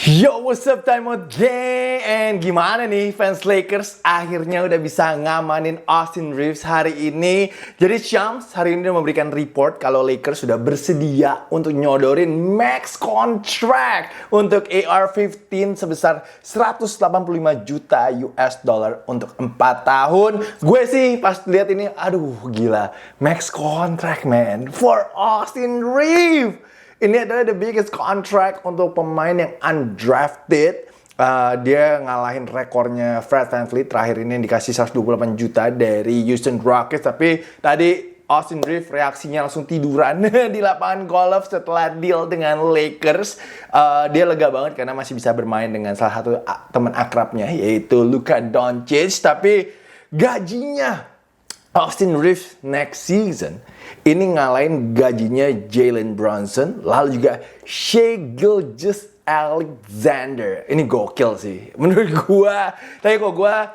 Yo, what's up, Time Out Gang? And gimana nih fans Lakers akhirnya udah bisa ngamanin Austin Reeves hari ini. Jadi Shams hari ini udah memberikan report kalau Lakers sudah bersedia untuk nyodorin max contract untuk AR-15 sebesar 185 juta US dollar untuk 4 tahun. Gue sih pas lihat ini, aduh gila, max contract man for Austin Reeves. Ini adalah the biggest contract untuk pemain yang undrafted. Dia ngalahin rekornya Fred VanVleet terakhir ini yang dikasih 128 juta dari Houston Rockets. Tapi tadi Austin Reeves reaksinya langsung tiduran di lapangan golf setelah deal dengan Lakers. Dia lega banget karena masih bisa bermain dengan salah satu teman akrabnya yaitu Luka Doncic. Tapi gajinya Austin Reeves next season ini ngalahin gajinya Jalen Brunson, lalu juga Shai Gilgeous-Alexander. Ini gokil sih menurut gua. Tapi kok gua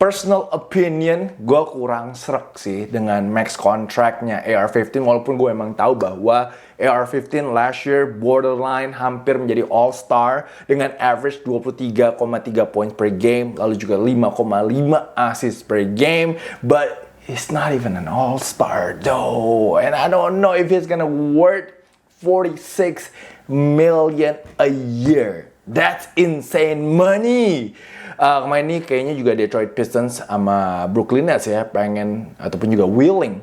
personal opinion, gue kurang srek sih dengan max contractnya AR-15. Walaupun gue emang tahu bahwa AR-15 last year borderline hampir menjadi all-star dengan average 23,3 points per game, lalu juga 5,5 assists per game. But he's not even an all-star though. And I don't know if he's gonna worth 46 million a year. That's insane money. Kemarin ini kayaknya juga Detroit Pistons sama Brooklyn Nets ya pengen ataupun juga willing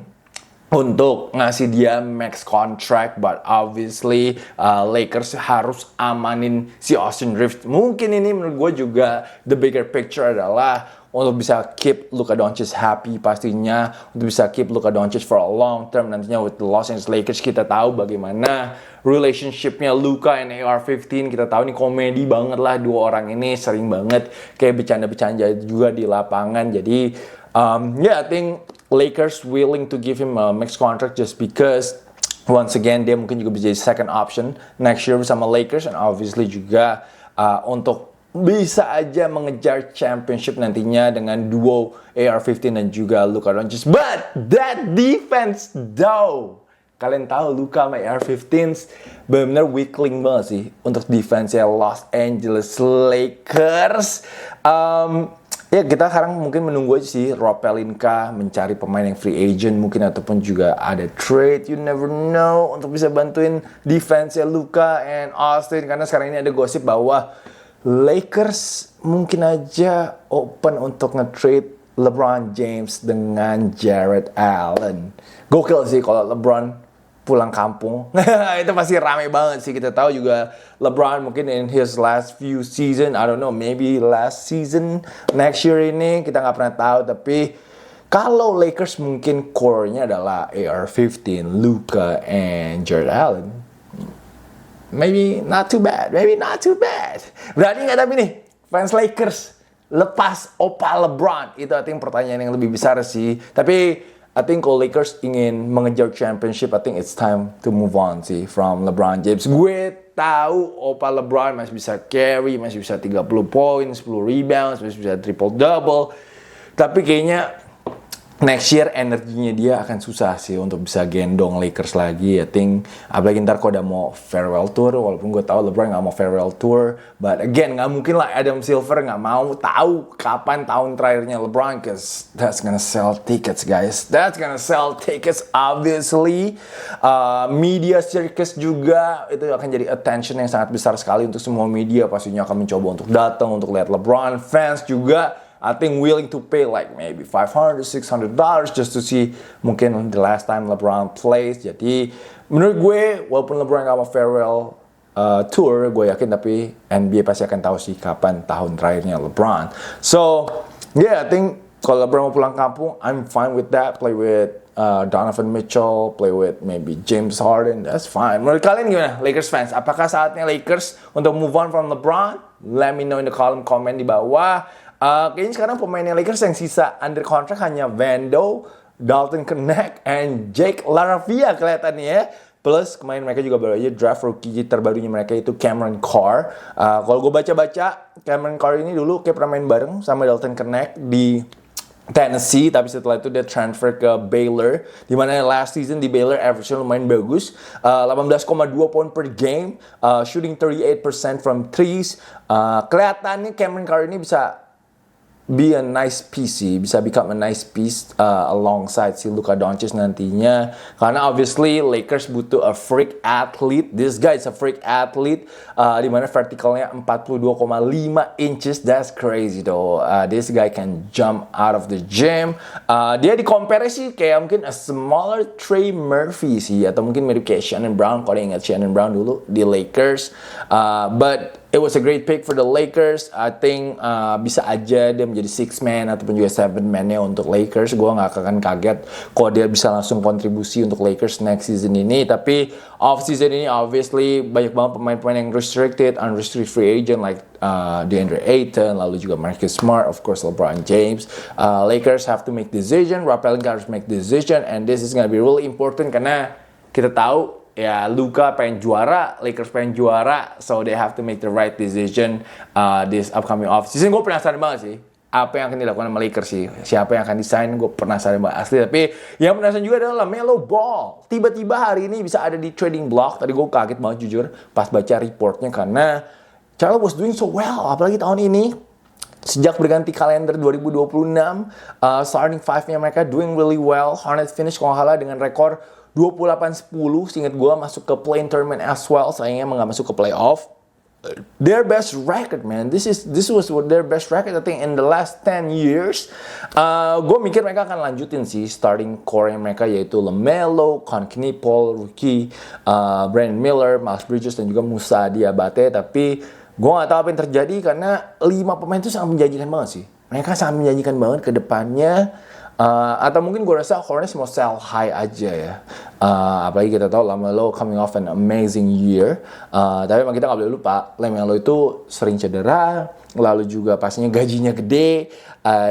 untuk ngasih dia max contract, but obviously Lakers harus amanin si Austin Reeves. Mungkin ini menurut gue juga the bigger picture adalah untuk bisa keep Luka Doncic happy pastinya, untuk bisa keep Luka Doncic for a long term nantinya with the Los Angeles Lakers. Kita tahu bagaimana relationship-nya Luka and AR-15. Kita tahu nih komedi banget lah dua orang ini, sering banget kayak bercanda-bercanda juga di lapangan. Jadi I think Lakers willing to give him a max contract just because once again dia mungkin juga bisa jadi second option next year bersama Lakers, and obviously juga untuk bisa aja mengejar championship nantinya dengan duo AR-15 dan juga Luka Doncic. But that defense though, kalian tahu Luka sama AR-15 benar-benar weakling banget sih untuk defense-nya Los Angeles Lakers. Ya kita sekarang mungkin menunggu aja sih Rob Pelinka mencari pemain yang free agent mungkin, ataupun juga ada trade, you never know, untuk bisa bantuin defense-nya Luka and Austin. Karena sekarang ini ada gosip bahwa Lakers mungkin aja open untuk nge-trade LeBron James dengan Jared Allen. Gokil sih kalau LeBron pulang kampung. Itu pasti rame banget sih. Kita tahu juga LeBron mungkin in his last few season, I don't know, maybe last season, next year ini kita nggak pernah tahu. Tapi kalau Lakers mungkin core-nya adalah AR-15, Luka, and Jared Allen, maybe not too bad. Berani nggak tapi nih fans Lakers lepas Opa LeBron? Itu I think pertanyaan yang lebih besar sih. Tapi I think kalau Lakers ingin mengejar championship, I think it's time to move on sih from LeBron James. Gue tahu Opa LeBron masih bisa carry, masih bisa 30 points, 10 rebounds, masih bisa triple-double. Tapi kayaknya next year energinya dia akan susah sih untuk bisa gendong Lakers lagi. I think apalagi ntar kok udah mau farewell tour, walaupun gue tahu LeBron nggak mau farewell tour, but again nggak mungkin lah Adam Silver nggak mau tahu kapan tahun terakhirnya LeBron, cause that's gonna sell tickets guys, that's gonna sell tickets obviously. Media circus juga itu akan jadi attention yang sangat besar sekali untuk semua media, pastinya akan mencoba untuk datang untuk lihat LeBron. Fans juga I think willing to pay like maybe $500, $600 just to see mungkin the last time LeBron plays. Jadi menurut gue walaupun LeBron gak mau farewell tour, gue yakin tapi NBA pasti akan tahu sih kapan tahun terakhirnya LeBron. So yeah, I think kalau LeBron mau pulang kampung, I'm fine with that. Play with Donovan Mitchell, play with maybe James Harden, that's fine. Menurut kalian gimana Lakers fans? Apakah saatnya Lakers untuk move on from LeBron? Let me know in the column comment di bawah. Kayaknya sekarang pemainnya Lakers yang sisa under contract hanya Vando, Dalton Knecht, and Jake LaRavia kelihatannya ya. Plus kemarin mereka juga baru aja draft rookie terbarunya mereka itu Cameron Carr. Kalau gue baca-baca, Cameron Carr ini dulu kayak pernah main bareng sama Dalton Knecht di Tennessee, tapi setelah itu dia transfer ke Baylor, di mana last season di Baylor average-nya lumayan bagus, 18,2 poin per game, shooting 38% from threes. Kelihatannya Cameron Carter ini bisa be a nice piece sih, bisa become a nice piece alongside si Luka Doncic nantinya, karena obviously Lakers butuh a freak athlete. This guy is a freak athlete, di mana verticalnya 42,5 inches. That's crazy though. This guy can jump out of the gym. Dia di-compare sih kayak mungkin a smaller Trey Murphy sih, atau mungkin mirip kayak Shannon Brown, kalau ingat Shannon Brown dulu di Lakers. But it was a great pick for the Lakers. I think bisa aja dia menjadi 6-man ataupun juga 7-man-nya untuk Lakers. Gue gak akan kaget kalau dia bisa langsung kontribusi untuk Lakers next season ini. Tapi off season ini obviously banyak banget pemain-pemain yang restricted, unrestricted free agent like DeAndre Ayton, lalu juga Marcus Smart, of course LeBron James. Lakers have to make decision, Rob Pelinka harus make decision, and this is gonna be really important karena kita tahu ya Luka pengen juara, Lakers pengen juara, so they have to make the right decision this upcoming off season. Gue penasaran banget sih apa yang akan dilakukan sama Lakers sih, siapa yang akan desain, gue penasaran banget asli. Tapi yang penasaran juga adalah LaMelo Ball, tiba-tiba hari ini bisa ada di trading block. Tadi gue kaget banget jujur pas baca reportnya, karena Charlotte was doing so well, apalagi tahun ini. Sejak berganti kalender 2026, starting five-nya mereka doing really well. Hornets finish kalau nggak salah dengan rekor 28-10, seingat gue masuk ke play-in tournament as well. Sayangnya emang gak masuk ke playoff. Their best record, man. This was their best record I think in the last 10 years. Gue mikir mereka akan lanjutin sih starting core mereka, yaitu LaMelo, Con Knipol, rookie, Brandon Miller, Miles Bridges, dan juga Musa Diabate. Tapi gue gak tahu apa yang terjadi karena 5 pemain itu sangat menjanjikan banget sih. Mereka sangat menjanjikan banget ke depannya. Atau mungkin gue rasa Hornets mau sell high aja ya. Apalagi kita tahu LaMelo coming off an amazing year. Tapi emang kita gak boleh lupa, LaMelo itu sering cedera, lalu juga pastinya gajinya gede.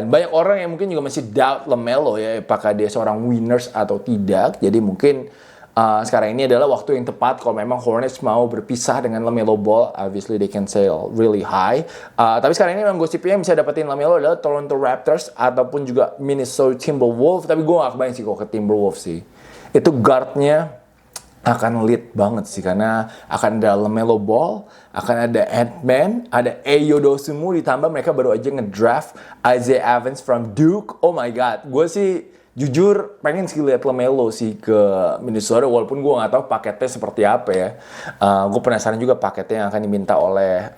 Banyak orang yang mungkin juga masih doubt LaMelo ya, apakah dia seorang winners atau tidak. Jadi mungkin sekarang ini adalah waktu yang tepat kalau memang Hornets mau berpisah dengan LaMelo Ball. Obviously they can sell really high. Tapi sekarang ini memang gosipnya yang bisa dapetin LaMelo adalah Toronto Raptors ataupun juga Minnesota Timberwolves. Tapi gue gak kebayang sih kalau ke Timberwolves sih. Itu guardnya akan lead banget sih, karena akan ada LaMelo Ball, akan ada Ant-Man, ada Ayo Dosunmu, ditambah mereka baru aja ngedraft Isaiah Evans from Duke. Oh my god, gue sih jujur pengen sih lihat LaMelo sih ke Minnesota, walaupun gue nggak tahu paketnya seperti apa ya. Gue penasaran juga paketnya yang akan diminta oleh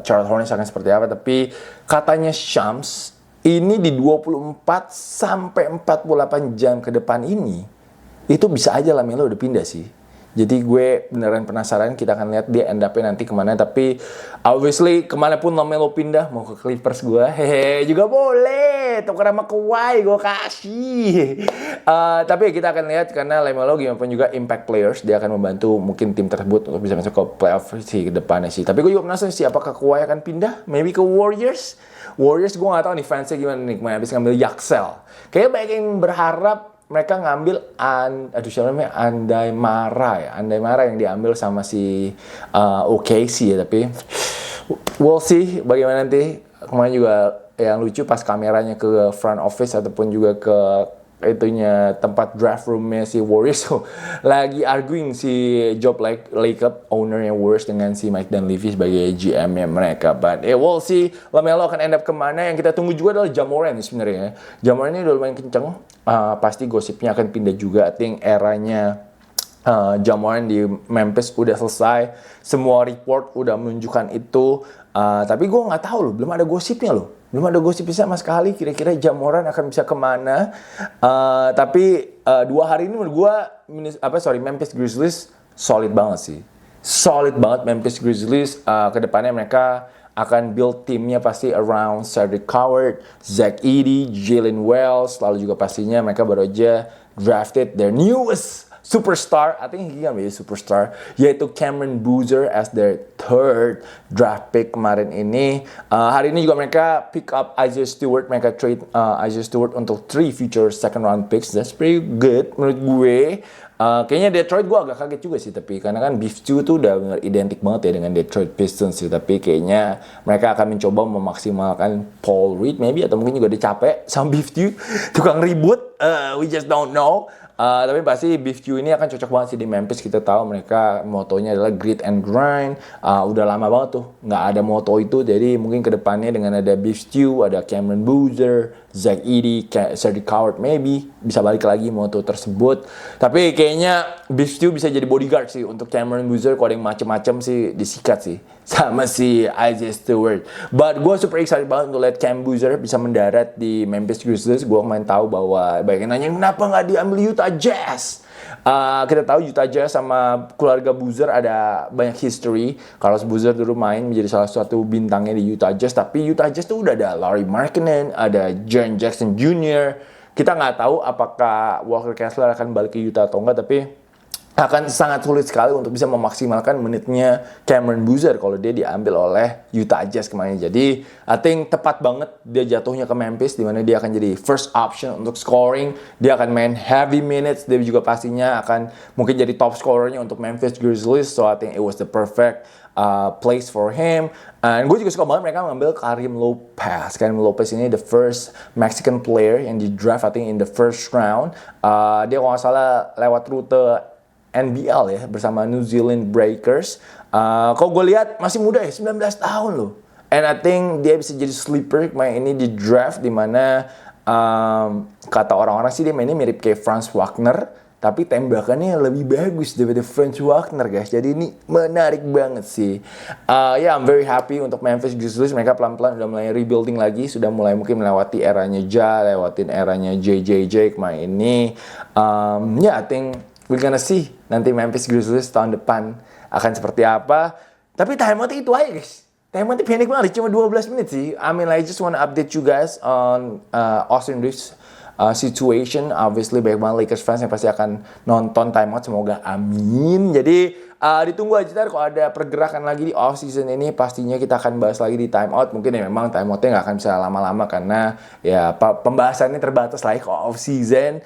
Charlotte Hornets akan seperti apa. Tapi katanya Shams ini di 24 sampai 48 jam ke depan ini itu bisa aja LaMelo udah pindah sih. Jadi gue beneran penasaran, kita akan lihat dia end up-nya nanti kemana. Tapi obviously kemanapun LaMelo pindah, mau ke Clippers gue, hehe juga boleh. Tukar sama Kawhi gue kasih. Tapi kita akan lihat, karena LaMelo gimana pun juga impact players, dia akan membantu mungkin tim tersebut untuk bisa masuk ke playoff sih ke depannya sih. Tapi gue juga penasaran sih, apakah Kawhi akan pindah? Maybe ke Warriors? Warriors gue gak tahu nih fansnya gimana nih, kemarin habis ngambil Yaxel. Kayaknya banyak yang berharap mereka ngambil siapa namanya, Andai Mara yang diambil sama si OKC ya. Tapi we'll see bagaimana nanti. Kemarin juga yang lucu pas kameranya ke front office ataupun juga ke itunya tempat draft roomnya si Warriors lagi arguing si Job Lacob, ownernya Warriors, dengan si Mike Dunleavy sebagai GM-nya mereka. But we'll see LaMelo akan end up kemana. Yang kita tunggu juga adalah Ja Morant sebenarnya. Ja Morant ini udah lumayan kenceng. Pasti gosipnya akan pindah juga. I think eranya Ja Morant di Memphis udah selesai. Semua report udah menunjukkan itu. Tapi gue nggak tahu loh, belum ada gosipnya loh. Belum ada gosipnya sama sekali kira-kira Ja Morant akan bisa kemana. Tapi 2 hari ini menurut gue Memphis Grizzlies solid banget sih. Solid banget Memphis Grizzlies. Kedepannya mereka akan build timnya pasti around Cedric Howard, Zach Edey, Jalen Wells. Lalu juga pastinya mereka baru aja drafted their newest superstar, I think he can be a superstar, yaitu Cameron Boozer as their third draft pick kemarin ini. Hari ini juga mereka pick up Isaiah Stewart, mereka trade Isaiah Stewart untuk 3 future second round picks. That's pretty good menurut gue. Kayaknya Detroit gue agak kaget juga sih, tapi karena kan Beef Stew tuh udah identik banget ya dengan Detroit Pistons sih, tapi kayaknya mereka akan mencoba memaksimalkan Paul Reed maybe, atau mungkin juga dia capek sama Beef Stew, tukang ribut, we just don't know. Tapi pasti Beef Stew ini akan cocok banget sih di Memphis. Kita tahu mereka motonya adalah grit and grind. Udah lama banget tuh nggak ada moto itu. Jadi mungkin kedepannya dengan ada Beef Stew, ada Cameron Boozer, Zach Edey, Serge Coward maybe bisa balik lagi moto tersebut. Tapi kayaknya Beef Stew bisa jadi bodyguard sih untuk Cameron Boozer. Kalau ada yang macem-macem sih disikat sih sama si Isaiah Stewart. But gue super excited banget untuk lihat Cam Boozer bisa mendarat di Memphis Grizzlies. Gue kemarin tahu bahwa banyak yang nanya kenapa nggak diambil Utah Jazz. Kita tahu Utah Jazz sama keluarga Boozer ada banyak history. Carlos Boozer dulu main menjadi salah satu bintangnya di Utah Jazz. Tapi Utah Jazz tuh udah ada Larry Markkinen, ada Jaren Jackson Jr. Kita nggak tahu apakah Walker Kessler akan balik ke Utah atau enggak, tapi akan sangat sulit sekali untuk bisa memaksimalkan menitnya Cameron Boozer kalau dia diambil oleh Utah Jazz kemarin. Jadi, I think tepat banget dia jatuhnya ke Memphis, di mana dia akan jadi first option untuk scoring. Dia akan main heavy minutes. Dia juga pastinya akan mungkin jadi top scorernya untuk Memphis Grizzlies. So, I think it was the perfect place for him. And gue juga suka banget mereka mengambil Karim Lopez. Karim Lopez ini the first Mexican player yang di draft, I think in the first round. Dia kalau nggak salah lewat rute NBL ya, bersama New Zealand Breakers. Kalau gue lihat masih muda ya, 19 tahun loh. And I think dia bisa jadi sleeper main ini di draft, dimana kata orang-orang sih dia mainnya mirip kayak Franz Wagner, tapi tembakannya lebih bagus daripada Franz Wagner guys. Jadi ini menarik banget sih. I'm very happy untuk Memphis Grizzlies. Mereka pelan-pelan udah mulai rebuilding lagi, sudah mulai mungkin melewati eranya lewatin eranya JJJ kemarin ini. I think we're gonna see nanti Memphis Grizzlies tahun depan akan seperti apa. Tapi timeout itu aja guys. Timeout pendek banget, cuma 12 menit sih. I mean, I just wanna update you guys on Austin Reeves situation. Obviously banyak banget Lakers fans yang pasti akan nonton timeout. Semoga amin. Jadi ditunggu aja ntar kalau ada pergerakan lagi di off season ini, pastinya kita akan bahas lagi di timeout. Mungkin ya memang timeoutnya nggak akan bisa lama-lama karena ya pembahasannya terbatas lagi ke off season.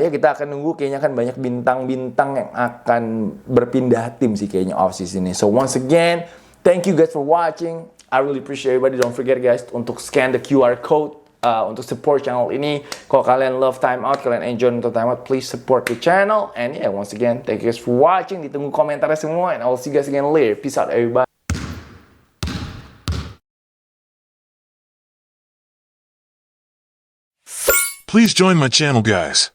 Kita akan nunggu, kayaknya kan banyak bintang-bintang yang akan berpindah tim sih kayaknya off season ini. So once again, thank you guys for watching. I really appreciate everybody. Don't forget guys untuk scan the QR code untuk support channel ini. Kalau kalian love timeout, kalian enjoy untuk timeout, please support the channel. And once again, thank you guys for watching. Ditunggu komentarnya semua, and I will see you guys again later. Peace out everybody. Please join my channel guys.